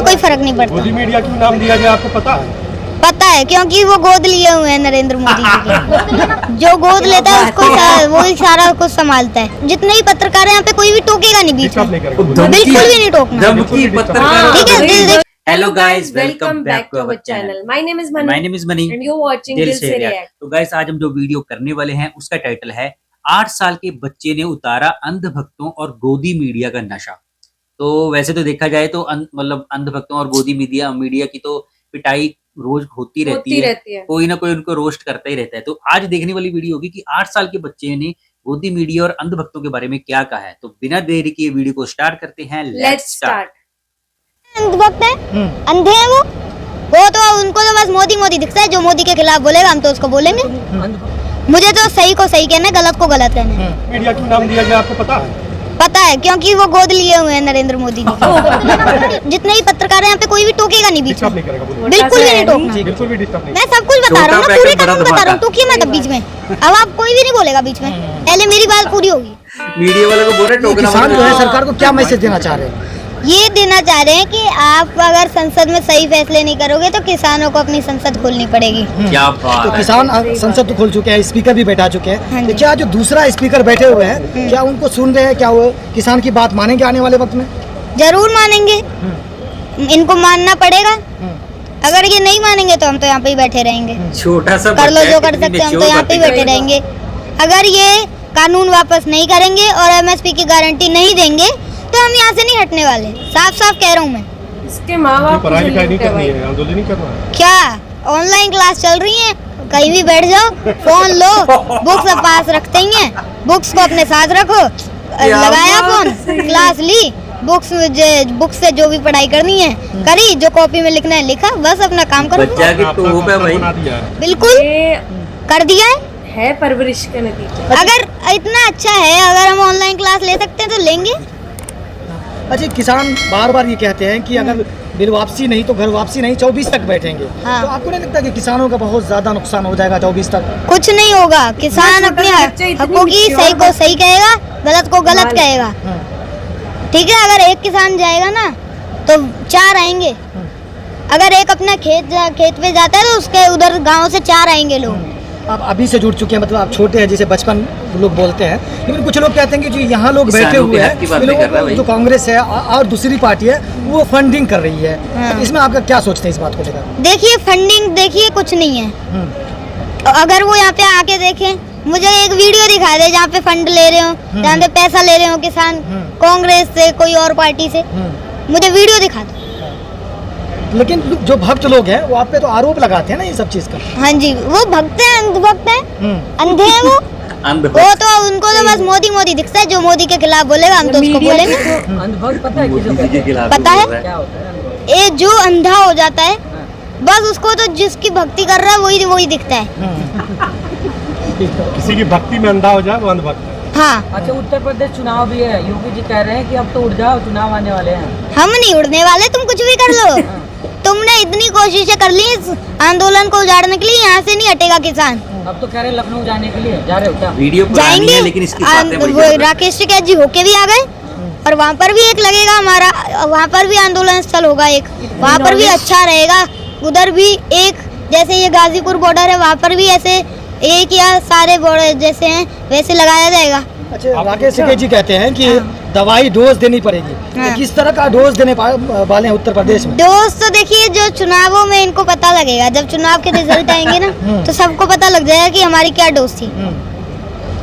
कोई फर्क नहीं पड़ता। मोदी मीडिया क्यों नाम दिया गया आपको पता है? पता है, क्योंकि वो गोद लिए हुए हैं नरेंद्र मोदी जी के। जो गोद लेता है उसको वो ही सारा कुछ संभालता है। जितने भी पत्रकार हैं यहाँ पे कोई भी टोकेगा नहीं बीच में, बिल्कुल भी नहीं टोकना। ठीक है। Hello guys, welcome back to our channel. My name is Mani and you are watching Dil Se react. तो गाइस, आज हम जो वीडियो करने वाले हैं उसका टाइटल है 8 साल के बच्चे ने उतारा अंधभक्तों और गोदी मीडिया का नशा। तो वैसे तो देखा जाए तो मतलब अंधभक्तों और गोदी मीडिया की तो पिटाई रोज होती रहती है। कोई ना कोई उनको रोस्ट करता ही रहता है। तो आज देखने वाली वीडियो होगी कि 8 साल के बच्चे ने गोदी मीडिया और अंधभक्तों के बारे में क्या कहा है। तो बिना देरी के वीडियो को स्टार्ट करते हैं। Let's start. अंधभक्त है, अंधे हैं वो तो उनको तो बस मोदी दिखता है। जो मोदी के खिलाफ बोलेगा हम तो उसको बोलेंगे। मुझे तो सही को सही कहना है, गलत को गलत कहना है। मीडिया क्यों नाम दिया गया आपको पता है? पता है, क्योंकि वो गोद लिए हुए हैं नरेंद्र मोदी जी के। जितने भी पत्रकार हैं यहाँ पे कोई भी टोकेगा नहीं बीच में, बिल्कुल भी नहीं टोकना। बिल्कुल भी डिस्टर्ब नहीं। मैं सब कुछ बता रहा हूँ ना, पूरे कानून बता रहा हूँ, टोकिए मत अब बीच में। अब आप कोई भी नहीं बोलेगा बीच में, पहले मेरी बात पूरी होगी। मीडिया वालों को बोल रहे टोकना। किसान जो है सरकार को क्या मैसेज देना चाह रहे हैं? ये देना चाह रहे हैं कि आप अगर संसद में सही फैसले नहीं करोगे तो किसानों को अपनी संसद खोलनी पड़ेगी। क्या बात तो है। किसान संसद तो खोल चुके हैं, स्पीकर भी बैठा चुके हैं। हाँ तो क्या जो दूसरा स्पीकर बैठे हुए हैं क्या उनको सुन रहे हैं? क्या वो किसान की बात मानेंगे आने वाले वक्त में? जरूर मानेंगे, इनको मानना पड़ेगा। अगर ये नहीं मानेंगे तो हम तो यहाँ पे ही बैठे रहेंगे। छोटा सा कर लो जो कर सकते, हम तो यहाँ पे ही बैठे रहेंगे। अगर ये कानून वापस नहीं करेंगे और एमएसपी की गारंटी नहीं देंगे तो हम यहाँ से नहीं हटने वाले। साफ साफ कह रहा हूँ मैं। इसके माँ बाप पढ़ाई लिखाई नहीं करनी है, आंदोलन नहीं करना है। क्या ऑनलाइन क्लास चल रही है? कहीं भी बैठ जाओ, फोन लो, बुक्स पास रखते ही हैं, बुक्स को अपने साथ रखो, लगाया फोन, क्लास ली, बुक्स से जो भी पढ़ाई करनी है करी, जो कॉपी में लिखना है लिखा, बस अपना काम करो। बच्चा की तो हो गया भाई, बिल्कुल कर दिया है परवरिश का नतीजा। अगर इतना अच्छा है, अगर हम ऑनलाइन क्लास ले सकते हैं तो लेंगे। अच्छा, किसान बार बार ये कहते हैं कि अगर बिल वापसी नहीं तो घर वापसी नहीं, 24 तक बैठेंगे। हाँ। तो आपको नहीं लगता कि किसानों का बहुत ज्यादा नुकसान हो जाएगा 24 तक? कुछ नहीं होगा, किसान अपने हकों की सही को सही कहेगा, गलत को गलत कहेगा। ठीक है, अगर एक किसान जाएगा ना तो 4 आएंगे। अगर एक अपना खेत पे जाता है तो उसके उधर गाँव से 4 आएंगे लोग। आप अभी से जुड़ चुके हैं, मतलब आप छोटे हैं, जैसे बचपन लोग बोलते हैं, लेकिन कुछ लोग कहते हैं कि जो यहाँ लोग बैठे हुए हैं, जो कांग्रेस है और दूसरी पार्टी है वो फंडिंग कर रही है। तो इसमें आपका क्या सोचते हैं इस बात को लेकर? देखिए, फंडिंग देखिए कुछ नहीं है। अगर वो यहाँ पे आके देखें, मुझे एक वीडियो दिखा दे जहाँ पे फंड ले रहे हो, जहाँ पे पैसा ले रहे हो किसान, कांग्रेस से कोई और पार्टी से, मुझे वीडियो दिखा दो। लेकिन जो भक्त लोग हैं वो आप पे तो आरोप लगाते हैं ना ये सब चीज का। हाँ जी, वो भक्त है, अंधभक्त है, अंधे हैं वो तो उनको तो बस मोदी दिखता है। जो मोदी के खिलाफ बोलेगा हम तो उसको बोलेंगे। पता है, ये जो अंधा हो जाता है बस उसको तो जिसकी भक्ति कर रहा है वही दिखता है। किसी की भक्ति में अंधा हो जाए वो अंधभक्त है। हाँ। अच्छा, उत्तर प्रदेश चुनाव भी है, योगी जी कह रहे हैं कि अब तो उड़ जाओ, चुनाव आने वाले हैं। हम नहीं उड़ने वाले, तुम कुछ भी कर लो। तुमने इतनी कोशिशें कर ली इस आंदोलन को उजाड़ने के लिए, यहाँ से नहीं हटेगा किसान। अब तो कह रहे लखनऊ जाने के लिए, जा रहे हो क्या? वीडियो जाएंगे, लेकिन इसकी बातें बड़ी वो राकेश टिकैत जी होके भी आ गए और वहाँ पर भी एक लगेगा हमारा, वहाँ पर भी आंदोलन स्थल होगा एक, वहाँ पर भी अच्छा रहेगा। उधर भी एक, जैसे ये गाजीपुर बॉर्डर है, वहाँ पर भी ऐसे एक या सारे बॉर्डर जैसे हैं वैसे लगाया जाएगा। अच्छा, राकेश टिकैत जी कहते हैं कि दवाई डोज देनी पड़ेगी। तो किस तरह का डोज देने वाले हैं उत्तर प्रदेश में? डोज तो देखिए, जो चुनावों में इनको पता लगेगा, जब चुनाव के रिजल्ट आएंगे ना तो सबको पता लग जाएगा कि हमारी क्या डोज थी।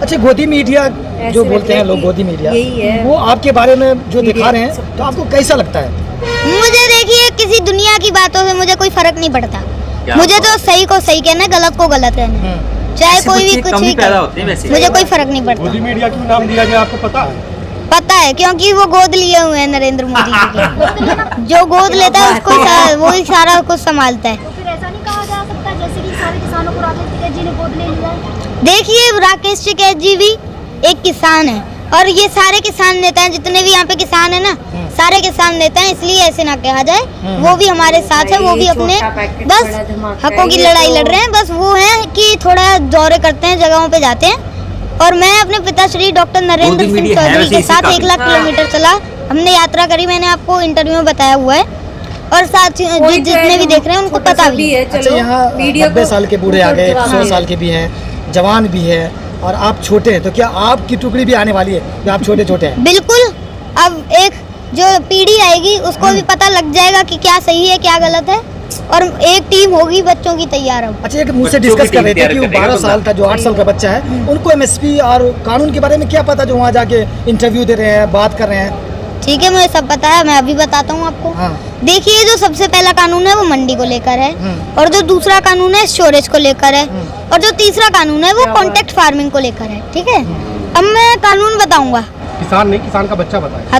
अच्छा, गोदी मीडिया जो बोलते हैं लोग, गोदी मीडिया, वो आपके बारे में जो दिखा रहे हैं तो आपको कैसा लगता है? मुझे देखिए, किसी दुनिया की बातों से मुझे कोई फर्क नहीं पड़ता। मुझे तो सही को सही कहना है, गलत को गलत कहना है। चाहे कोई भी कुछ भी करे, मुझे कोई फर्क नहीं पड़ता। मोदी मीडिया क्यों नाम दिया गया आपको पता है? पता है, क्योंकि वो गोद लिए हुए हैं नरेंद्र मोदी जी के। जो गोद लेता है उसको वो ही सारा कुछ संभालता है। तो फिर ऐसा नहीं कहा जा सकता जैसे कि सारे किसानों को राकेश टिकैत जी ने गोद ले लिया है? देखिए, राकेश टिकैत जी भी एक किसान है और ये सारे किसान नेता हैं, जितने भी यहाँ पे किसान है ना, सारे किसान नेता हैं, इसलिए ऐसे ना कहा जाए। वो भी हमारे साथ है, वो भी अपने बस हकों की लड़ाई लड़ रहे हैं। बस वो है कि थोड़ा दौरे करते हैं, जगहों पे जाते हैं। और मैं अपने पिताश्री डॉक्टर नरेंद्र सिंह चौधरी के साथ 1 लाख किलोमीटर चला, हमने यात्रा करी, मैंने आपको इंटरव्यू में बताया हुआ है। और साथ कोई जितने भी देख रहे हैं उनको छोटे पता से भी है। है। अच्छा, चलो यहाँ मीडिया 90 साल के बूढ़े आ गए, ऊपर 100 साल के भी हैं, जवान भी है, और आप छोटे हैं, तो क्या आपकी टुकड़ी भी आने वाली है कि आप छोटे छोटे हैं? बिल्कुल, अब एक जो पीढ़ी आएगी उसको भी पता लग जाएगा कि क्या सही है क्या गलत है, और एक टीम होगी बच्चों की तैयार अब। अच्छा, एक मुझसे बच्चों की डिस्कस कर रहे थे टीम कि वो तैयार 12 करेगा साल का जो 8 साल का बच्चा है, उनको एमएसपी और कानून के बारे में क्या पता, जो वहाँ जाके इंटरव्यू दे रहे हैं, बात कर रहे हैं? ठीक है, मुझे सब पता है, मैं अभी बताता हूँ आपको। हाँ। देखिए, जो सबसे पहला कानून है वो मंडी को लेकर है, और जो दूसरा कानून है स्टोरेज को लेकर है, और जो तीसरा कानून है वो कॉन्ट्रैक्ट फार्मिंग को लेकर है। ठीक है, अब मैं कानून बताऊंगा। किसान नहीं, किसान का बच्चा बताए। हाँ,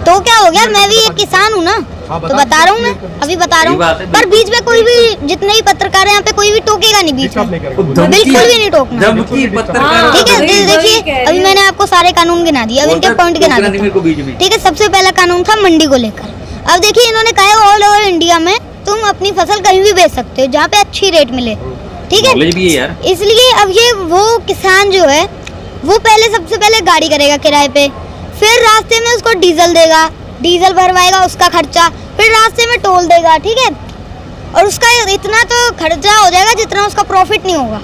तो क्या हो गया, मैं भी एक किसान हूँ ना, तो बता रहा हूँ ना, अभी बता रहा हूँ। पर बीच में कोई भी, जितने भी पत्रकार हैं यहाँ पे, कोई भी टोकेगा नहीं बीच में, बिल्कुल भी नहीं टोकना। धमकी पत्रकार ठीक है, वही देखिए कह रही अभी हूँ। मैंने आपको सारे कानून गिना दिए, अब इनके पॉइंट गिना देती मेरे को बीच में हूँ। ठीक है, सबसे पहला कानून था मंडी को लेकर। अब देखिए, इन्होंने कहा है ऑल ओवर इंडिया में तुम अपनी फसल कहीं भी बेच सकते हो जहाँ पे अच्छी रेट मिले। ठीक है, नॉलेज भी है यार। इसलिए अब ये वो किसान जो है वो पहले सबसे पहले गाड़ी करेगा किराए पे, फिर रास्ते में उसको डीजल देगा, डीजल भरवाएगा उसका खर्चा, फिर रास्ते में टोल देगा। ठीक है, और उसका इतना तो खर्चा हो जाएगा जितना उसका प्रॉफिट नहीं होगा।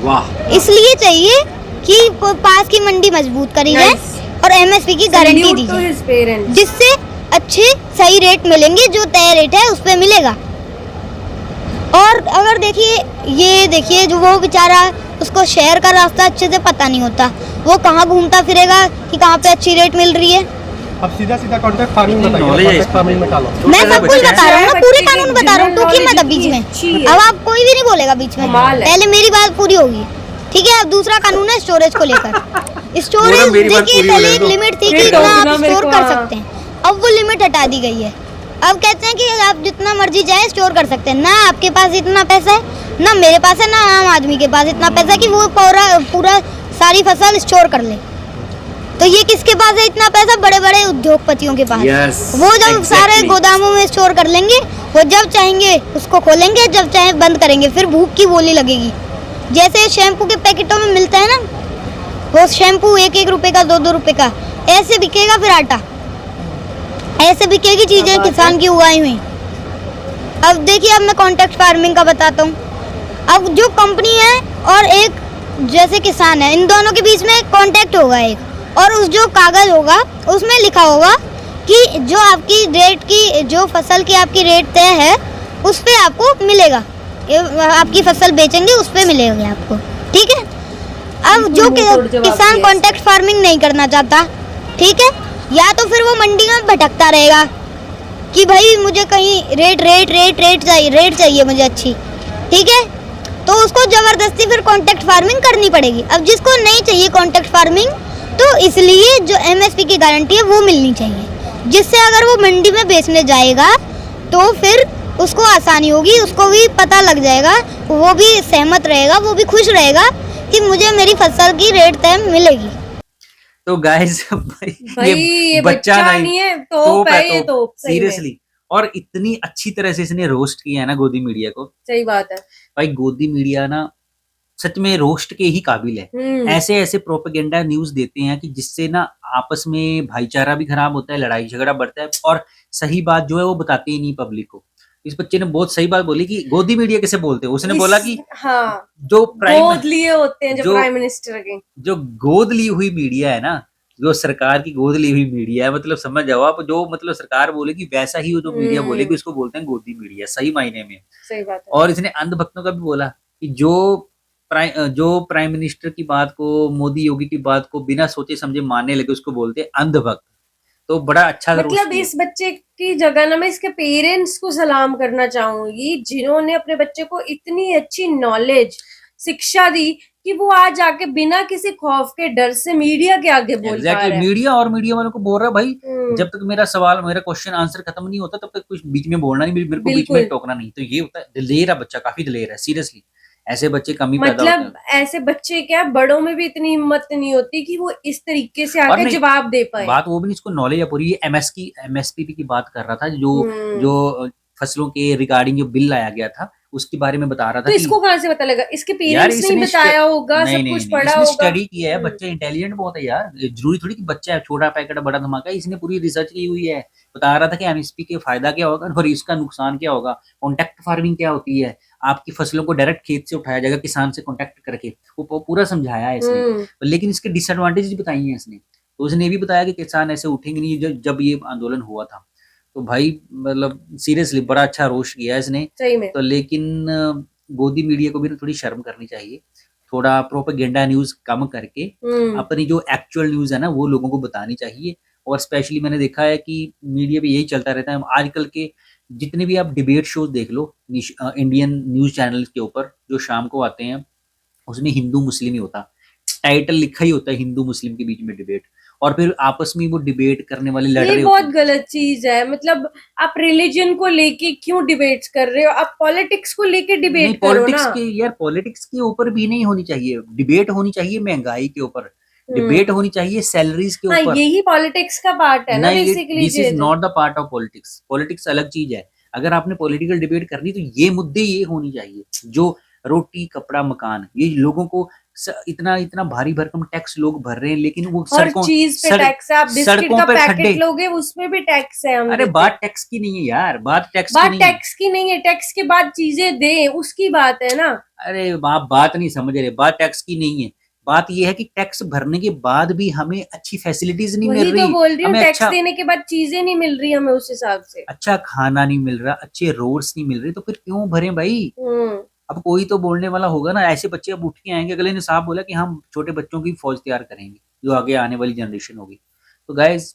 वाह, इसलिए चाहिए कि पास की मंडी मजबूत करी जाए और एमएसपी की गारंटी दी जाए, जिससे अच्छे सही रेट मिलेंगे, जो तय रेट है उस पे मिलेगा। और अगर देखिए जो वो बेचारा, उसको शहर का रास्ता अच्छे से पता नहीं होता, वो कहाँ घूमता फिरेगा कि कहाँ पे अच्छी रेट मिल रही है। अब सीधा सीधा कॉन्ट्रैक्ट फार्मिंग बताइए, नॉलेज है कॉन्ट्रैक्ट फार्मिंग में डालो। मैं सब कुछ बता रहा हूँ ना, पूरे कानून बता रहा हूँ, टोकी मत अब बीच में। अच्छी है। अब आप कोई भी नहीं बोलेगा बीच में, कमाल है। पहले मेरी बात पूरी होगी। ठीक है, अब दूसरा कानून है स्टोरेज को लेकर। स्टोरेज पूरा मेरी बात देखिए, पूरी पहले होने एक दो। लिमिट थी कि फिर इतना आप टोकना मेरे स्टोर को, कर हाँ। सकते हैं, अब वो लिमिट हटा दी गई है। अब कहते हैं कि आप जितना मर्जी जाए स्टोर कर सकते हैं। ना आपके पास इतना पैसा है, ना मेरे पास है, ना आम आदमी के पास इतना पैसा है कि वो पूरा सारी फसल स्टोर कर ले। तो ये किसके पास है इतना पैसा? बड़े बड़े उद्योगपतियों के पास। Yes, वो जब exactly. सारे गोदामों में स्टोर कर लेंगे, वो जब चाहेंगे उसको खोलेंगे, जब चाहे बंद करेंगे, फिर भूख की बोली लगेगी। जैसे शैम्पू के पैकेटों में मिलता है ना, वो शैम्पू 1-1 रुपए का, 2-2 रुपए का, ऐसे बिकेगा फिर आटा, ऐसे बिकेगी चीजें किसान की उगाई हुई। अब देखिए, अब मैं कॉन्ट्रैक्ट फार्मिंग का बताता हूँ। अब जो कंपनी है और एक जैसे किसान है, इन दोनों के बीच में कॉन्ट्रैक्ट होगा एक, और उस जो कागज होगा उसमें लिखा होगा कि जो आपकी रेट की, जो फसल की आपकी रेट तय है उस पे आपको मिलेगा, आपकी फसल बेचेंगे उस पे मिलेगा आपको। ठीक है, अब जो किसान कॉन्ट्रैक्ट फार्मिंग नहीं करना चाहता, ठीक है, या तो फिर वो मंडी में भटकता रहेगा कि भाई मुझे कहीं रेट चाहिए मुझे अच्छी। ठीक है, तो उसको जबरदस्ती फिर कॉन्ट्रैक्ट फार्मिंग करनी पड़ेगी। अब जिसको नहीं चाहिए कॉन्ट्रैक्ट फार्मिंग, तो इसलिए जो एमएसपी की गारंटी है वो मिलनी चाहिए, जिससे अगर वो मंडी में बेचने जाएगा तो फिर उसको आसानी होगी, उसको भी पता लग जाएगा, वो भी सहमत रहेगा, वो भी खुश रहेगा कि मुझे मेरी फसल की रेट तय मिलेगी। तो गाइस भाई ये बच्चा नहीं है, तोप है ये तोप, सही में। सीरियसली। और इतनी अच्छी तरह से इसने रोस्ट किया है ना गोदी मीडिया को। सही बात है। भाई गोदी मीडिया ना सच में रोस्ट के ही काबिल है। ऐसे ऐसे प्रोपेगेंडा न्यूज देते हैं कि जिससे ना आपस में भाईचारा भी खराब होता है, लड़ाई झगड़ा बढ़ता है, और सही बात जो है वो बताते ही नहीं पब्लिक को। इस बच्चे ने बहुत सही बात बोली कि गोदी मीडिया कैसे बोलते हैं। उसने बोला कि हाँ, जो गोद लिए होते हैं जो जो- प्राइम मिनिस्टर के, जो गोद ली हुई मीडिया है ना, जो सरकार की गोद ली हुई मीडिया है, मतलब समझ जाओ आप, जो मतलब सरकार बोलेगी वैसा ही वो जो मीडिया बोलेगी उसको बोलते हैं गोदी मीडिया, सही मायने में। सही बात है। और इसने अंधभक्तों का भी बोला कि जो प्राइम मिनिस्टर की बात को, मोदी योगी की बात को बिना सोचे समझे मानने लगे उसको बोलते हैं अंधभक्त। तो बड़ा अच्छा रोस्ट मतलब किया। इस बच्चे की जगह ना मैं इसके पेरेंट्स को सलाम करना चाहूंगी, जिन्होंने अपने बच्चे को इतनी अच्छी नॉलेज, शिक्षा दी कि वो आज आके बिना किसी खौफ के, डर से मीडिया के आगे बोल पा रहा है। मीडिया और मीडिया वालों को बोल रहा है भाई, हम्म, जब तक मेरा क्वेश्चन आंसर खत्म नहीं होता तब तक कुछ बीच में बोलना नहीं, मेरे को बीच में बिल्कुल। टोकना नहीं। तो ये होता है, दिलेर है बच्चा, काफी दिलेर है सीरियसली। ऐसे बच्चे कम ही पैदा होते हैं। मतलब ऐसे बच्चे क्या, बड़ों में भी इतनी हिम्मत नहीं होती कि वो इस तरीके से और आके नहीं, जवाब दे पाए। बात वो भी नहीं, इसको नॉलेज है पूरी। एमएसपी की बात कर रहा था, जो फसलों के रिगार्डिंग जो बिल लाया गया था उसके बारे में बता रहा था तो कि इसको कहाँ से पता लगा? इसके यार पेरेंट्स ने इसने बताया होगा, सब कुछ पढ़ा इसने होगा। स्टडी किया है, हम्म। बच्चा इंटेलिजेंट बहुत है यार, ये जरूरी थोड़ी कि बच्चा है छोटा पैकेट बड़ा धमाका, इसने पूरी रिसर्च की हुई है, बता रहा था कि एमएसपी के फायदा क्या होगा और इसका नुकसान क्या होगा, कॉन्टैक्ट फार्मिंग क्या होती है, आपकी फसलों को डायरेक्ट खेत से उठाया जाएगा किसान से कॉन्टैक्ट करके, वो पूरा समझाया है इसने। हम्म। लेकिन इसके डिसएडवांटेज बताई हैं इसने, तो उसने ये भी बताया कि किसान ऐसे उठेंगे नहीं जब ये आंदोलन हुआ था। तो भाई मतलब सीरियसली बड़ा अच्छा रोष किया इसने। सही में। तो लेकिन गोदी मीडिया को भी ना थोड़ी शर्म करनी चाहिए, थोड़ा प्रोपेगेंडा न्यूज कम करके अपनी जो एक्चुअल न्यूज है ना वो लोगों को बतानी चाहिए। और स्पेशली मैंने देखा है कि मीडिया पे यही चलता रहता है, आजकल के जितने भी आप डिबेट शोज देख लो इंडियन न्यूज चैनल के ऊपर जो शाम को आते हैं, उसमें हिंदू मुस्लिम ही होता, टाइटल लिखा ही होता है हिंदू मुस्लिम के बीच में डिबेट, और फिर आपस में वो डिबेट करने वाले लड़ रहे ये होते बहुत हैं। गलत चीज है। मतलब आप रिलीजन को लेके क्यों डिबेट्स कर रहे हो? आप पॉलिटिक्स को लेके नहीं, डिबेट करो पॉलिटिक्स ना। के यार पॉलिटिक्स के ऊपर भी नहीं होनी चाहिए डिबेट, होनी चाहिए महंगाई के ऊपर डिबेट, होनी चाहिए सैलरीज के हाँ, ऊपर। यही पॉलिटिक्स का पार्ट है ना नहीं, basically. This is not the part of politics, politics अलग चीज है। अगर आपने पॉलिटिकल डिबेट करनी तो ये मुद्दे ये होनी चाहिए, जो रोटी कपड़ा मकान, ये लोगों को इतना इतना भारी भरकम टैक्स लोग भर रहे हैं, लेकिन वो हर चीज पे टैक्स है। आप बिस्किट सड़कों का पे पैकेट खड्डे। लोगे उसमें भी टैक्स है। हम अरे देते बात टैक्स की नहीं है यार, बात टैक्स की बात नहीं है। टैक्स की नहीं है, टैक्स के बाद चीजें दे उसकी बात है ना। अरे आप बात नहीं समझ रहे, बात टैक्स की नहीं है, बात ये है कि टैक्स भरने के बाद भी हमें अच्छी फैसिलिटीज नहीं मिल वही तो रही, बोल रही हूँ, हमें टैक्स अच्छा देने के बाद चीजें नहीं मिल रही हमें उस हिसाब से। अच्छा खाना नहीं मिल रहा, अच्छे रोड्स नहीं मिल रहे, तो फिर क्यों भरे भाई? अब कोई तो बोलने वाला होगा ना, ऐसे बच्चे अब उठ के आएंगे, अगले ने साफ बोला कि हम छोटे बच्चों की फौज तैयार करेंगे जो आगे आने वाली जनरेशन होगी। तो गाइज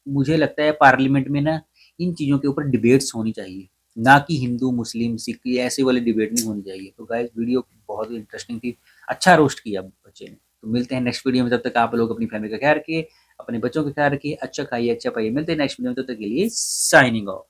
मुझे लगता है पार्लियामेंट में ना इन चीजों के ऊपर डिबेट्स होनी चाहिए, ना कि हिंदू मुस्लिम सिख ये ऐसे वाले डिबेट नहीं होनी चाहिए। तो गाइज वीडियो बहुत ही इंटरेस्टिंग थी, अच्छा रोस्ट किया बच्चे ने। तो मिलते हैं नेक्स्ट वीडियो में, तब तक आप लोग अपनी फैमिली का ख्याल रखिए, अपने बच्चों का ख्याल रखिए, अच्छा खाइए अच्छा पाइए। मिलते हैं नेक्स्ट वीडियो में, तब तक के लिए साइनिंग ऑफ।